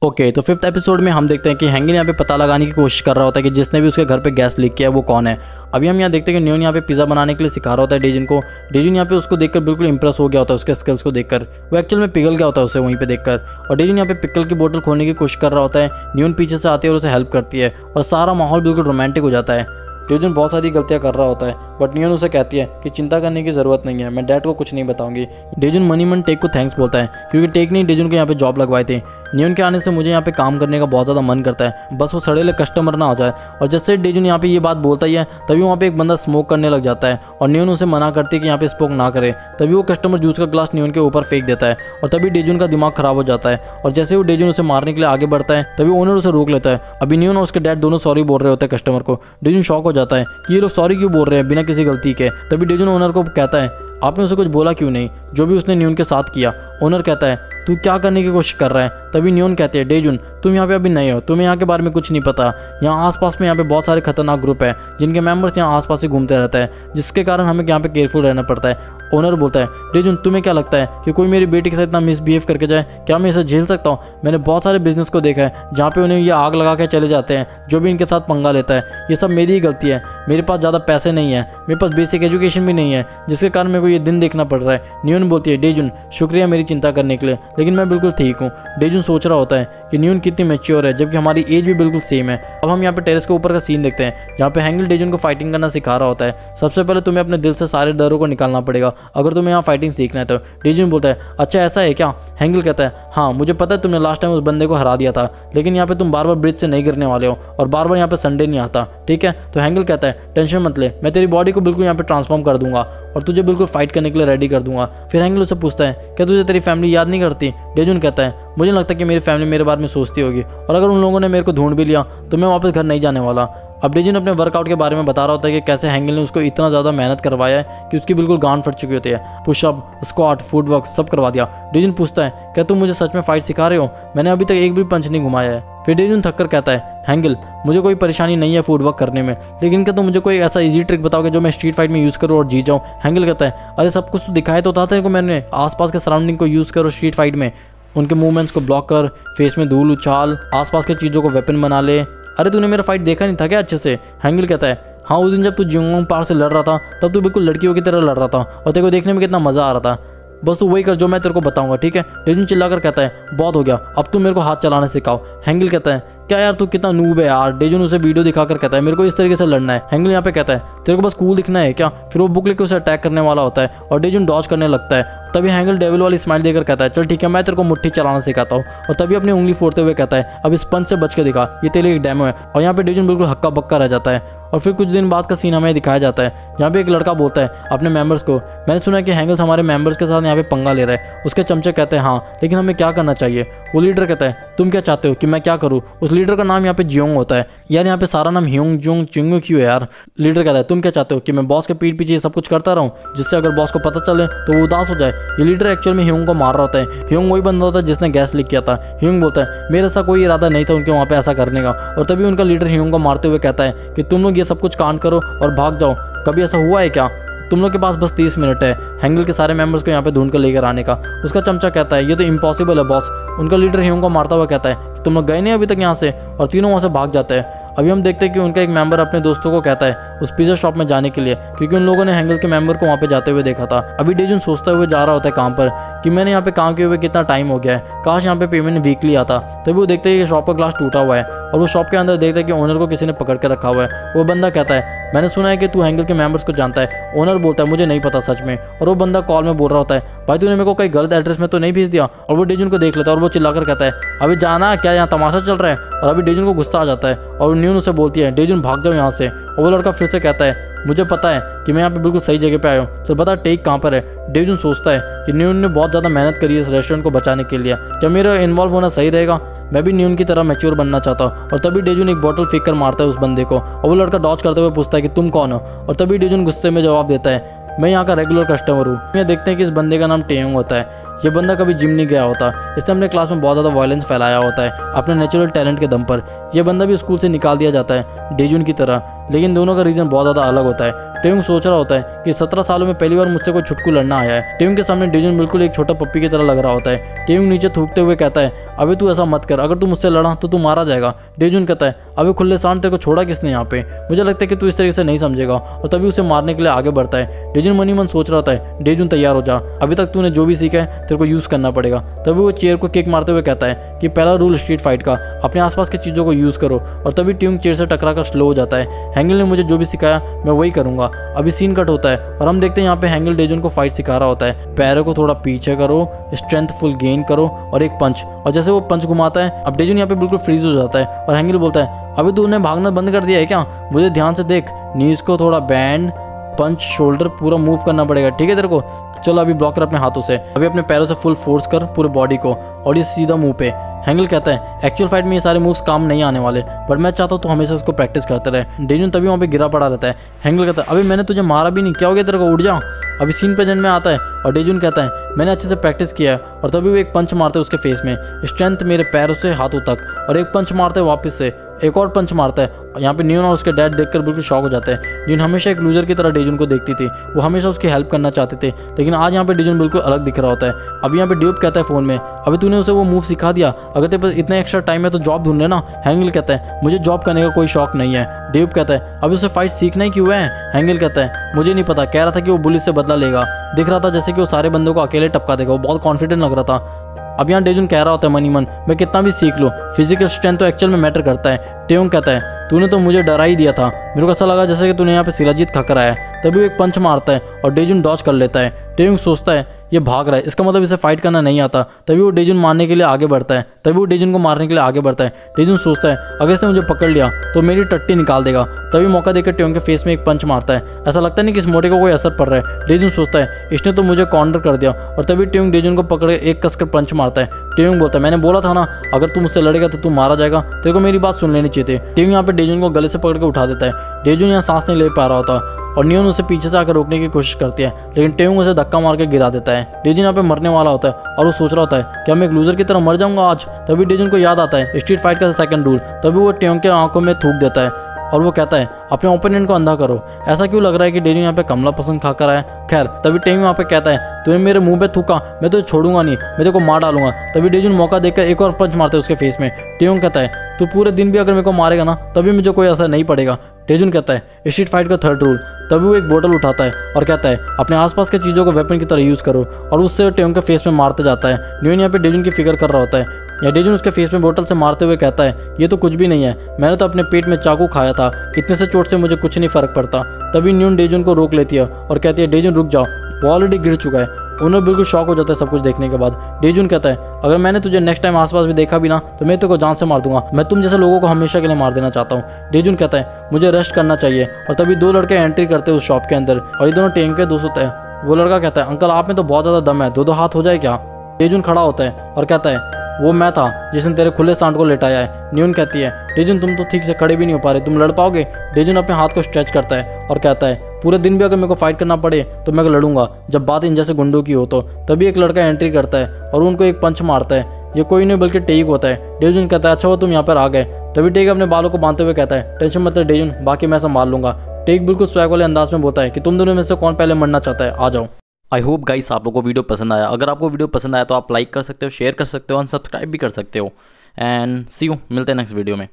Okay, तो fifth episode में हम देखते हैं कि हैंगिल यहाँ पे पता लगाने की कोशिश कर रहा होता है कि जिसने भी उसके घर पे गैस लीक किया है वो कौन है। अभी हम यहाँ देखते हैं कि न्योन यहाँ पे पिज़्ज़ा बनाने के लिए सिखा रहा होता है डेजुन को। डेजुन यहाँ पे उसको देखकर बिल्कुल इंप्रेस हो गया होता है उसके स्किल्स को देखकर। वो एक्चुअल में पिघल गया होता है उसे वहीं पे देखकर। और डेजुन यहाँ पे पिकल की बोतल खोलने की कोशिश कर रहा होता है। न्योन पीछे से आती है और उसे हेल्प करती है और सारा माहौल बिल्कुल रोमांटिक हो जाता है। डेजुन बहुत सारी गलतियां कर रहा होता है बट न्योन उसे कहती है कि चिंता करने की ज़रूरत नहीं है, मैं डैड को कुछ नहीं बताऊंगी। डेजुन मनी मन टेक को थैंक्स बोलता है क्योंकि टेक ने डेजुन को यहाँ पे जॉब लगवाए थे। न्योन के आने से मुझे यहाँ पे काम करने का बहुत ज़्यादा मन करता है, बस वो सड़ेले कस्टमर ना हो जाए। और जैसे डेजुन यहाँ पे ये बात बोलता ही है तभी वहाँ पे एक बंदा स्मोक करने लग जाता है और न्योन उसे मना करती है कि यहाँ पे स्मोक ना करे। तभी वो कस्टमर जूस का ग्लास न्योन के ऊपर फेंक देता है और तभी डेजुन का दिमाग खराब हो जाता है। और जैसे वो डेजुन उसे मारने के लिए आगे बढ़ता है तभी ओनर उसे रोक लेता है। अभी न्योन और उसके डैड दोनों सॉरी बोल रहे होते हैं कस्टमर को। डेजुन शॉक हो जाता है कि ये लोग सॉरी क्यों बोल रहे हैं बिना किसी गलती के। तभी डेजुन ओनर को कहता है आपने उसे कुछ बोला क्यों नहीं, जो भी उसने न्योन के साथ किया। ओनर कहता है तू क्या करने की कोशिश कर रहा है। तभी न्योन कहते हैं डेजुन तुम यहाँ पे अभी नए हो, तुम्हें यहाँ के बारे में कुछ नहीं पता। यहाँ आसपास में यहाँ पे बहुत सारे खतरनाक ग्रुप है जिनके मेंबर्स यहाँ आसपास ही घूमते रहता है, जिसके कारण हमें यहाँ पे केयरफुल रहना पड़ता है। ओनर बोलता है डेजुन तुम्हें क्या लगता है कि कोई मेरी बेटी के साथ इतना मिसबिहेव करके जाए, क्या मैं इसे झेल सकता हूँ। मैंने बहुत सारे बिजनेस को देखा है जहाँ पे उन्हें ये आग लगा के चले जाते हैं, जो भी इनके साथ पंगा लेता है। ये सब मेरी ही गलती है, मेरे पास ज़्यादा पैसे नहीं है, मेरे पास बेसिक एजुकेशन भी नहीं है, जिसके कारण मेरे को ये दिन देखना पड़ रहा है। न्योन बोलती है डेजुन शुक्रिया मेरी चिंता करने के लिए, लेकिन मैं बिल्कुल ठीक हूँ। डेजुन सोच रहा होता है कि न्योन कितनी मैच्योर है जबकि हमारी एज भी बिल्कुल सेम है। अब हम यहाँ पे टेरेस के ऊपर का सीन देखते हैं जहाँ पे हैंगिल डेजुन को फाइटिंग करना सिखा रहा होता है। सबसे पहले तुम्हें अपने दिल से सारे डरों को निकालना पड़ेगा अगर तुम्हें यहाँ फाइटिंग सीखना है तो। डेजुन बोलता है अच्छा ऐसा है क्या। हैंगिल कहता है हाँ मुझे पता है तुमने लास्ट टाइम उस बंदे को हरा दिया था, लेकिन यहाँ पे तुम बार बार ब्रिज से नहीं गिरने वाले हो और बार बार यहाँ पे संडे नहीं आता, ठीक है। तो हैंगिल कहता है टेंशन मत ले, मैं तेरी बॉडी को बिल्कुल यहाँ पे ट्रांसफॉर्म कर दूंगा और तुझे बिल्कुल फाइट करने के लिए रेडी कर दूंगा। फिर हैंगिल उससे पूछता है क्या तुझे तेरी फैमिली याद नहीं करती। डेजुन कहता है मुझे लगता है कि मेरी फैमिली मेरे बारे में सोचती होगी और अगर उन लोगों ने मेरे को ढूंढ भी लिया तो मैं वापस घर नहीं जाने वाला। अब डेजुन अपने वर्कआउट के बारे में बता रहा होता है कि कैसे हैंगिल ने उसको इतना ज़्यादा मेहनत करवाया है कि उसकी बिल्कुल गांड फट चुकी होती है। पुशअप, स्क्वाट, फुटवर्क सब करवा दिया। डेजुन पूछता है क्या तुम मुझे सच में फाइट सिखा रहे हो, मैंने अभी तक एक भी पंच नहीं घुमाया है। फिर डेजुन थककर कहता है हैंगिल मुझे कोई परेशानी नहीं है फुटवर्क करने में, लेकिन क्या तुम मुझे कोई ऐसा इजी ट्रिक बताओगे जो मैं स्ट्रीट फाइट में यूज़ करूँ और जीत जाऊँ। हैंगिल कहता है अरे सब कुछ तो दिखाया तो था तेरे को मैंने, आसपास के सराउंडिंग को यूज़ करो स्ट्रीट फाइट में, उनके मूवमेंट्स को ब्लॉक कर, फेस में धूल उछाल, आसपास के चीज़ों को वेपन बना ले। अरे तूने मेरा फाइट देखा नहीं था क्या अच्छे से। हैंगिल कहता है हाँ उस दिन जब तू जियोंग पार से लड़ रहा था तब तू बिल्कुल लड़कियों की तरह लड़ रहा था और तेरे को देखने में कितना मज़ा आ रहा था, बस तू वही कर जो मैं तेरे को बताऊंगा, ठीक है। डेजुन चिल्लाकर कहता है बहुत हो गया, अब तुम मेरे को हाथ चलाना सिखाओ। हैंगिल कहता है क्या यार तू कितना नूब है यार। डेजुन उसे वीडियो दिखाकर कहता है मेरे को इस तरीके से लड़ना है। हैंगिल यहाँ पे कहता है तेरे को बस कूल दिखना है क्या। फिर वो बुक लेके उसे अटैक करने वाला होता है और डेजुन डॉज करने लगता है। तभी हैंगिल डेविल वाली स्माइल देकर कहता है चल ठीक है मैं तेरे को मुट्ठी चलाना सिखाता हूँ, और तभी अपनी उंगली फोड़ते हुए कहता है अब इस पंच से बच के दिखा, ये तेरे लिए एक डेमो है। और यहाँ पे डेजुन बिल्कुल हक्का बक्का रह जाता है। और फिर कुछ दिन बाद का सीन हमें दिखाया जाता है जहाँ पे एक लड़का बोलता है अपने मेंबर्स को मैंने सुना है कि हैंगिल हमारे मेंबर्स के साथ यहाँ पे पंगा ले रहा है। उसके चमचे कहते हैं हाँ लेकिन हमें क्या करना चाहिए। वो लीडर कहता है तुम क्या चाहते हो कि मैं क्या करूँ। उस लीडर का नाम यहाँ पे जियोंग होता है, यार यहाँ पे सारा नाम ह्योंग जोंग चिंगू क्यों है यार। लीडर कहता है तुम क्या चाहते हो कि मैं बॉस के पीठ पीछे सब कुछ करता रहूँ जिससे अगर बॉस को पता चले तो वो उदास हो जाए। ये लीडर एक्चुअल में ह्योंग को मार रहा होता है। ह्योंग वही बंदा होता है जिसने गैस लीक किया था। ह्योंग बोलता है मेरा ऐसा कोई इरादा नहीं था उनके वहाँ पे ऐसा करने का। और तभी उनका लीडर ह्योंग को मारते हुए कहता है कि तुम लोग ये सब कुछ कांड करो और भाग जाओ, कभी ऐसा हुआ है क्या, तुम लोग के पास बस 30 मिनट है हैंगिल के सारे मेंबर्स को यहाँ पे ढूंढ कर लेकर आने का। उसका चमचा कहता है ये तो इम्पॉसिबल है बॉस। उनका लीडर ह्योंग को मारता हुआ कहता है तुम लोग गए नहीं अभी तक यहाँ से, और तीनों वहाँ से भाग जाते हैं। अभी हम देखते हैं कि उनका एक मेंबर अपने दोस्तों को कहता है उस पिज़्ज़ा शॉप में जाने के लिए क्योंकि उन लोगों ने हैंगिल के मेंबर को वहाँ पे जाते हुए देखा था। अभी डेजुन सोचते हुए जा रहा होता है काम पर कि मैंने यहाँ पे काम किए हुए कितना टाइम हो गया है, काश यहाँ पे पेमेंट वीकली आता। तभी वो देखते हैं कि शॉप का ग्लास टूटा हुआ है और वो शॉप के अंदर देखते हैं कि ओनर को किसी ने पकड़ के रखा हुआ है। वो बंदा कहता है मैंने सुना है कि तू हैंगिल के मेंबर्स को जानता है। ओनर बोलता है मुझे नहीं पता सच में। और वो बंदा कॉल में बोल रहा होता है भाई तूने मेरे को कहीं गलत एड्रेस में तो नहीं भेज दिया। और वो डेजुन को देख लेता है और वो चिल्लाकर कहता है अभी जाना क्या, यहाँ तमाशा चल रहा है। और अभी डेजुन को गुस्सा आ जाता है और न्यून उसे बोलती है डेजुन भाग जाओ यहाँ से। और वो लड़का फिर से कहता है मुझे पता है कि मैं यहाँ पे बिल्कुल सही जगह पे आया हूँ, चल बता टेक कहाँ पर है। डेजुन सोचता है कि न्यून ने बहुत ज़्यादा मेहनत करी है इस रेस्टोरेंट को बचाने के लिए, क्या मेरा इन्वॉल्व होना सही रहेगा, मैं भी न्यून की तरह मैच्योर बनना चाहता हूँ। और तभी डेजुन एक बॉटल फेंक कर मारता है उस बंदे को और वो लड़का डॉज करते हुए पूछता है कि तुम कौन हो। और तभी डेजुन गुस्से में जवाब देता है मैं यहाँ का रेगुलर कस्टमर हूँ। ये देखते हैं कि इस बंदे का नाम टेयोंग होता है। ये बंदा कभी जिम नहीं गया होता, इसने अपने क्लास में बहुत ज़्यादा वायलेंस फैलाया होता है अपने नेचुरल टैलेंट के दम पर। यह बंदा भी स्कूल से निकाल दिया जाता है डेजुन की तरह, लेकिन दोनों का रीज़न बहुत ज़्यादा अलग होता है। टेयुंग सोच रहा होता है कि 17 सालों में पहली बार मुझसे कोई छुटकू लड़ना आया है। टेयुंग के सामने डेजुन बिल्कुल एक छोटा पप्पी की तरह लग रहा होता है। टेयुंग नीचे थूकते हुए कहता है, अबे तू ऐसा मत कर, अगर तू मुझसे लड़ा तो तू मारा जाएगा। डेजुन कहता है, अबे खुले सांड तेरे को छोड़ा किसने यहाँ पे, मुझे लगता है कि तू इस तरीके से नहीं समझेगा, और तभी उसे मारने के लिए आगे बढ़ता है। डेजुन मनी मन सोच रहा होता है, डेजुन तैयार हो जा, अभी तक तूने जो भी सीखा है तेरे को यूज़ करना पड़ेगा। तभी वो चेयर को किक मारते हुए कहता है कि पहला रूल स्ट्रीट फाइट का, अपने आसपास की चीज़ों को यूज़ करो। और तभी टेयुंग चेयर से टकरा कर स्लो हो जाता है। हैंगल ने मुझे जो भी सिखाया मैं वही करूँगा। अभी सीन कट होता है और हम देखते हैं यहाँ पे हैंगल डेजुन को फाइट सिखा रहा होता है। पैरों को थोड़ा पीछे करो, स्ट्रेंथ फुल गेन करो और एक पंच। और जैसे वो पंच घुमाता है, अब डेजुन यहाँ पे बिल्कुल फ्रीज हो जाता है और हैंगल बोलता है, अभी तूने भागना बंद कर दिया है क्या, मुझे ध्यान से देख, नीज को थोड़ा बैंड, पंच, शोल्डर पूरा मूव करना पड़ेगा, ठीक है तेरे को। चलो अभी ब्लॉक कर अपने हाथों से, अभी अपने पैरों से फुल फोर्स कर पूरे बॉडी को, और ये सीधा मुंह पे। हैंगल कहता है, एक्चुअल फाइट में ये सारे मूव्स काम नहीं आने वाले, बट मैं चाहता हूँ तो हमेशा इसको प्रैक्टिस करते रहे। डेजुन तभी वहाँ पे गिरा पड़ा रहता है। हैंगल कहता है, अभी मैंने तुझे मारा भी नहीं, क्या हो गया तेरे को, उठ जा। अभी सीन प्रेजेंट में आता है और डेजुन कहता है, मैंने अच्छे से प्रैक्टिस किया है। और तभी वो एक पंच मारते हैं उसके फेस में, स्ट्रेंथ मेरे पैरों से हाथों तक, और एक पंच मारते हैं वापस से, एक और पंच मारता है। यहाँ पे न्यून और उसके डैड देखकर बिल्कुल शॉक हो जाते हैं। न्यून हमेशा एक लूजर की तरह डेजुन को देखती थी, वो हमेशा उसकी हेल्प करना चाहते थे, लेकिन आज यहाँ पे डेजुन बिल्कुल अलग दिख रहा होता है। अभी यहाँ पे ड्यूब कहता है फ़ोन में, अभी तूने उसे वो मूव सिखा दिया, अगर तेरे पास इतना एक्स्ट्रा टाइम है तो जॉब ढूंढ लेना। हैंगल कहता है, मुझे जॉब करने का कोई शौक नहीं है। ड्यूब कहता है, अभी उसे फाइट सीखना ही क्यों है। हैंगल कहता है, मुझे नहीं पता, कह रहा था कि वो बुलिस से बदला लेगा, दिख रहा था जैसे कि वो सारे बंदों को अकेले टपका देगा, वो बहुत कॉन्फिडेंट लग रहा था। अब यहाँ डेजुन कह रहा होता है मनी मन, मैं कितना भी सीख लूँ, फिजिकल स्ट्रेंथ तो एक्चुअल में मैटर करता है। टेयुंग कहता है, तूने तो मुझे डरा ही दिया था, मेरे को ऐसा लगा जैसे कि तूने यहाँ पे शिलाजीत खा कर आया है। तभी वो एक पंच मारता है और डेजुन डॉज कर लेता है। टेयुंग सोचता है ये भाग रहा है, इसका मतलब इसे फाइट करना नहीं आता। तभी वो डेजुन मारने के लिए आगे बढ़ता है, तभी वो डेजुन को मारने के लिए आगे बढ़ता है। डेजुन सोचता है अगर इसने मुझे पकड़ लिया तो मेरी टट्टी निकाल देगा। तभी मौका देकर टेयुंग के फेस में एक पंच मारता है। ऐसा लगता नहीं कि इस मोटे को कोई असर पड़ रहा है। डेजुन सोचता है इसने तो मुझे कॉर्नर कर दिया, और तभी टेयुंग डेजुन को पकड़ एक कसकर पंच मारता है। टेयुंग बोलता है, मैंने बोला था ना अगर तू मुझसे लड़ेगा तो तू मारा जाएगा, तेरे को मेरी बात सुन लेनी चाहिए थी। टेयुंग यहाँ पे डेजुन को गले से पकड़ के उठा देता है। डेजुन यहाँ सांस नहीं ले पा रहा होता और न्यून उसे पीछे से आकर रोकने की कोशिश करती है, लेकिन टेयुंग उसे धक्का मार के गिरा देता है। डेजुन यहाँ पे मरने वाला होता है और वो सोच रहा होता है कि मैं एक लूजर की तरह मर जाऊंगा आज। तभी डेजुन को याद आता है स्ट्रीट फाइट का सेकंड रूल। तभी वो टेयुंग के आंखों में थूक देता है और वो कहता है, अपने ओपोनेंट को अंधा करो। ऐसा क्यों लग रहा है कि डेजुन यहाँ पे कमला पसंद खा कर आया। खैर तभी टेयुंग यहाँ पे कहता है, तूने मेरे मुंह पे थूका, मैं तुझे छोड़ूंगा नहीं, मैं तेरे को मार डालूंगा। तभी डेजुन मौका देखकर एक और पंच मारता है उसके फेस में। टेयुंग कहता है, तू पूरे दिन भी अगर मेरे को मारेगा ना तभी मुझे कोई असर नहीं पड़ेगा। डेजुन कहता है, स्ट्रीट फाइट का थर्ड रूल। तभी वो एक बोतल उठाता है और कहता है, अपने आसपास की चीज़ों को वेपन की तरह यूज़ करो, और उससे टेयुंग के फेस में मारते जाता है। न्यून यहाँ पे डेजुन की फिक्र कर रहा होता है। या डेजुन उसके फेस में बोतल से मारते हुए कहता है, ये तो कुछ भी नहीं है, मैंने तो अपने पेट में चाकू खाया था, इतने से चोट से मुझे कुछ नहीं फर्क पड़ता। तभी न्यून डेजुन को रोक लेती है और कहती है, डेजुन रुक जाओ, वो ऑलरेडी गिर चुका है। उन्हें बिल्कुल शॉक हो जाता है सब कुछ देखने के बाद। डेजुन कहता है, अगर मैंने तुझे नेक्स्ट टाइम आसपास भी देखा भी ना तो मैं तेरे को जान से मार दूंगा, मैं तुम जैसे लोगों को हमेशा के लिए मार देना चाहता हूँ। डेजुन कहता है, मुझे रेस्ट करना चाहिए। और तभी दो लड़के एंट्री करते हैं उस शॉप के अंदर, और ये दोनों टेयुंग के दोस्त होते हैं। वो लड़का कहता है, अंकल आप में तो बहुत ज़्यादा दम है, दो हाथ हो जाए क्या। डेजुन खड़ा होता है और कहता है, वो मैं था जिसने तेरे खुले सांड को लेटाया है। न्यून कहती है, डेजुन तुम तो ठीक से खड़े भी नहीं हो पा रहे, तुम लड़ पाओगे। डेजुन अपने हाथ को स्ट्रेच करता है और कहता है, पूरे दिन भी अगर मेरे को फाइट करना पड़े तो मैं लड़ूंगा, जब बात इन जैसे गुंडों की हो तो। तभी एक लड़का एंट्री करता है और उनको एक पंच मारता है। ये कोई नहीं बल्कि टेक होता है। डेजुन कहता है, अच्छा वो तुम यहाँ पर आ गए। तभी टेक अपने बालों को बांधते हुए कहता है, टेंशन मत ले डेजुन, बाकी मैं संभाल लूंगा। टेक बिल्कुल स्वैग वाले अंदाज में बोलता है कि तुम दोनों में से कौन पहले मरना चाहता है, आ जाओ। आई होप गाइस आप लोगों को वीडियो पसंद आया। अगर आपको वीडियो पसंद आया तो आप लाइक कर सकते हो, शेयर कर सकते हो और सब्सक्राइब भी कर सकते हो। एंड सी यू, मिलते हैं नेक्स्ट वीडियो में।